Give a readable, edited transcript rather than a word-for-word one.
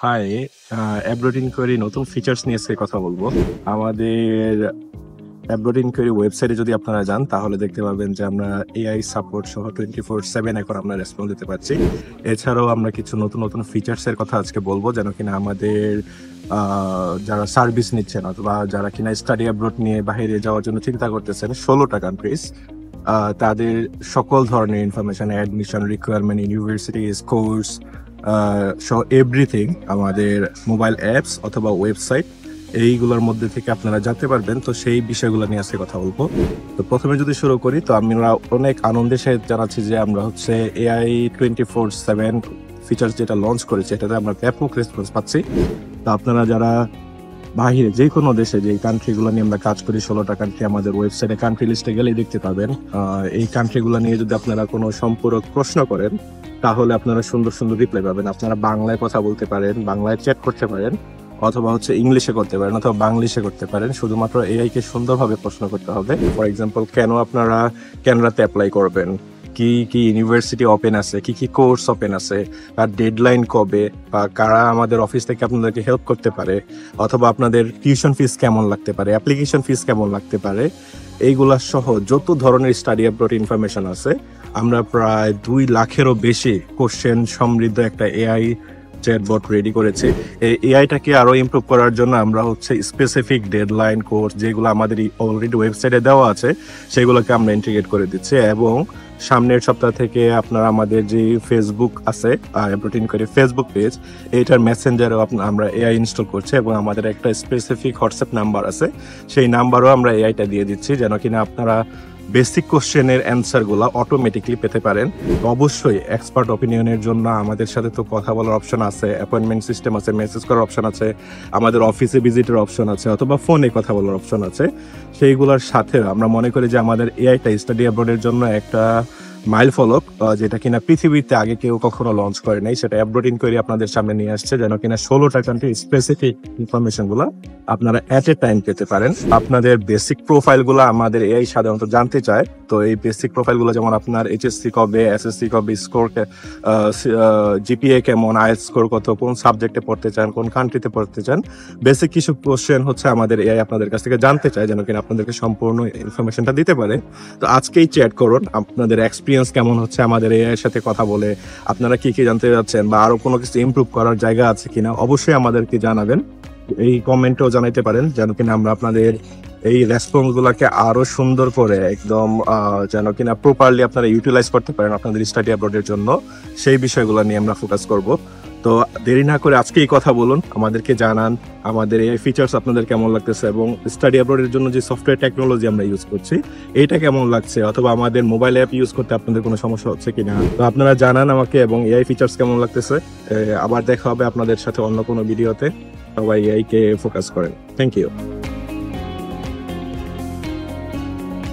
High, abroad inquiry নতুন features নিয়ে আজকে কথা বলবো। আমাদের অ্যাব্রোড ইনকোয়ারি ওয়েবসাইটে যদি আপনারা যান তাহলে দেখতে পাবেন যে আমরা এআই সাপোর্ট সহ 24/7 এখন আমরা রেসপন্স দিতে পারছি। এছাড়াও আমরা কিছু নতুন নতুন ফিচার্সের কথা আজকে বলবো যেন কিনা আমাদের যারা সার্ভিস নিচ্ছেন অথবা যারা কিনা স্টাডি অ্যাব্রোড নিয়ে বাইরে যাওয়ার জন্য চিন্তা করতেছেন 16টা কান্ট্রিজ, তাদের সকল ধরনের information, admission requirement, universities, course সহ এভরিথিং আমাদের মোবাইল অ্যাপস অথবা ওয়েবসাইট এইগুলোর মধ্যে থেকে আপনারা জানতে পারবেন। তো সেই বিষয়গুলো নিয়ে আজকে কথা বলবো। তো প্রথমে যদি শুরু করি, তো আমরা অনেক আনন্দের সাথে জানাচ্ছি যে আমরা হচ্ছে এআই 24/7 ফিচার্স যেটা লঞ্চ করেছি এটাতে আমরা ব্যাপক রেসপন্স পাচ্ছি। তো আপনারা যারা বাহিরে যে কোনো দেশে যে কান্ট্রিগুলো নিয়ে আমরা কাজ করি, 16টা কান্ট্রি আমাদের ওয়েবসাইটে কান্ট্রি লিস্টে গেলেই দেখতে পাবেন। এই কান্ট্রিগুলো নিয়ে যদি আপনারা কোনো সম্পূরক প্রশ্ন করেন তাহলে আপনারা সুন্দর সুন্দর রিপ্লাই পাবেন। আপনারা বাংলায় কথা বলতে পারেন, বাংলায় চ্যাট করতে পারেন, অথবা হচ্ছে ইংলিশে করতে পারেন, অথবা বাংলিশে করতে পারেন। শুধুমাত্র এআই কে সুন্দরভাবে প্রশ্ন করতে হবে। ফর এক্সাম্পল, কেন আপনারা ক্যানাডাতে অ্যাপ্লাই করবেন, কি কি ইউনিভার্সিটি ওপেন আছে, কি কি কোর্স ওপেন আছে, তার ডেডলাইন কবে, বা কারা আমাদের অফিস থেকে আপনাদেরকে হেল্প করতে পারে, অথবা আপনাদের টিউশন ফিস কেমন লাগতে পারে, অ্যাপ্লিকেশন ফিস কেমন লাগতে পারে, এইগুলা সহ যত ধরনের স্টাডি অ্যাব্রড ইনফরমেশন আছে আমরা প্রায় 2 লাখেরও বেশি কোশ্চেন সমৃদ্ধ একটা এআই চ্যাটবট রেডি করেছি। এই এআইটাকে আরো ইমপ্রুভ করার জন্য আমরা হচ্ছে স্পেসিফিক ডেডলাইন কোর্স যেগুলো আমাদের অলরেডি ওয়েবসাইটে দেওয়া আছে সেগুলোকে আমরা ইন্টিগ্রেট করে দিচ্ছি। এবং সামনের সপ্তাহ থেকে আপনারা আমাদের যে ফেসবুক আছে, অ্যাব্রোড ইনকোয়ারি ফেসবুক পেজ, এইটার মেসেঞ্জারেও আমরা এআই ইনস্টল করছি এবং আমাদের একটা স্পেসিফিক হোয়াটসঅ্যাপ নাম্বার আছে, সেই নাম্বারও আমরা এআইটা দিয়ে দিচ্ছি যেন কিনা আপনারা বেসিক কোশ্চেনের অ্যান্সারগুলো অটোমেটিকলি পেতে পারেন। অবশ্যই এক্সপার্ট অপিনিয়নের জন্য আমাদের সাথে তো কথা বলার অপশন আছে, অ্যাপয়েন্টমেন্ট সিস্টেম আছে, মেসেজ করার অপশন আছে, আমাদের অফিসে ভিজিটের অপশন আছে, অথবা ফোনে কথা বলার অপশন আছে। সেইগুলোর সাথে আমরা মনে করি যে আমাদের এআইটা স্টাডি অ্যাব্রোডের জন্য একটা মাইল ফলক, যেটা কিনা পৃথিবীতে আগে কেউ কখনো লঞ্চ করে নাই। সেটা অ্যাব্রোড ইনকোয়ারি আপনাদের সামনে নিয়ে আসছে যেন কিনা 16টা কান্ট্রি স্পেসিফিক ইনফরমেশন গুলো আপনারা এট এ টাইম পেতে পারেন। আপনাদের বেসিক প্রোফাইল গুলো আমাদের এআই সাধারণত জানতে চায়। তো এই বেসিক প্রোফাইল গুলো যেমন আপনার এইচএসসি কবে, এসএসসি কবে, স্কোর, জিপিএ কেমন, আইএলটিএস স্কোর কত, কোন সাবজেক্টে পড়তে চান, কোন কান্ট্রিতে পড়তে চান, বেসিক কিছু কোশ্চেন হচ্ছে আমাদের এআই আপনাদের কাছ থেকে জানতে চায় যেন কিনা আপনাদেরকে সম্পূর্ণ ইনফরমেশনটা দিতে পারে। তো আজকেই চ্যাট করুন, আপনাদের এক্সপিরিয়েন্স কেমন হচ্ছে আমাদের এআই এর সাথে কথা বলে, আপনারা কি কি জানতে চাচ্ছেন বা আরো কোনো কিছু ইমপ্রুভ করার জায়গা আছে কিনা অবশ্যই আমাদেরকে জানাবেন। এই কমেন্টেও জানাইতে পারেন যেন কিনা আমরা আপনাদের এই রেসপন্স গুলাকে আরো সুন্দর করে একদম যেন কিনা প্রপারলি আপনারা ইউটিলাইজ করতে পারেন আপনাদের স্টাডি অ্যাব্রোডের জন্য। সেই বিষয়গুলো নিয়ে আমরা ফোকাস করব। তো দেরি না করে আজকেই কথা বলুন, আমাদেরকে জানান আমাদের এই ফিচার্স আপনাদের কেমন লাগতেছে এবং স্টাডি অ্যাব্রোডের জন্য যে সফটওয়্যার টেকনোলজি আমরা ইউজ করছি এইটা কেমন লাগছে, অথবা আমাদের মোবাইল অ্যাপ ইউজ করতে আপনাদের কোনো সমস্যা হচ্ছে কিনা। তো আপনারা জানান আমাকে এবং এআই ফিচার্স কেমন লাগতেছে। আবার দেখা হবে আপনাদের সাথে অন্য কোনো ভিডিওতে। সবাই এআই কে ফোকাস করেন। Thank you.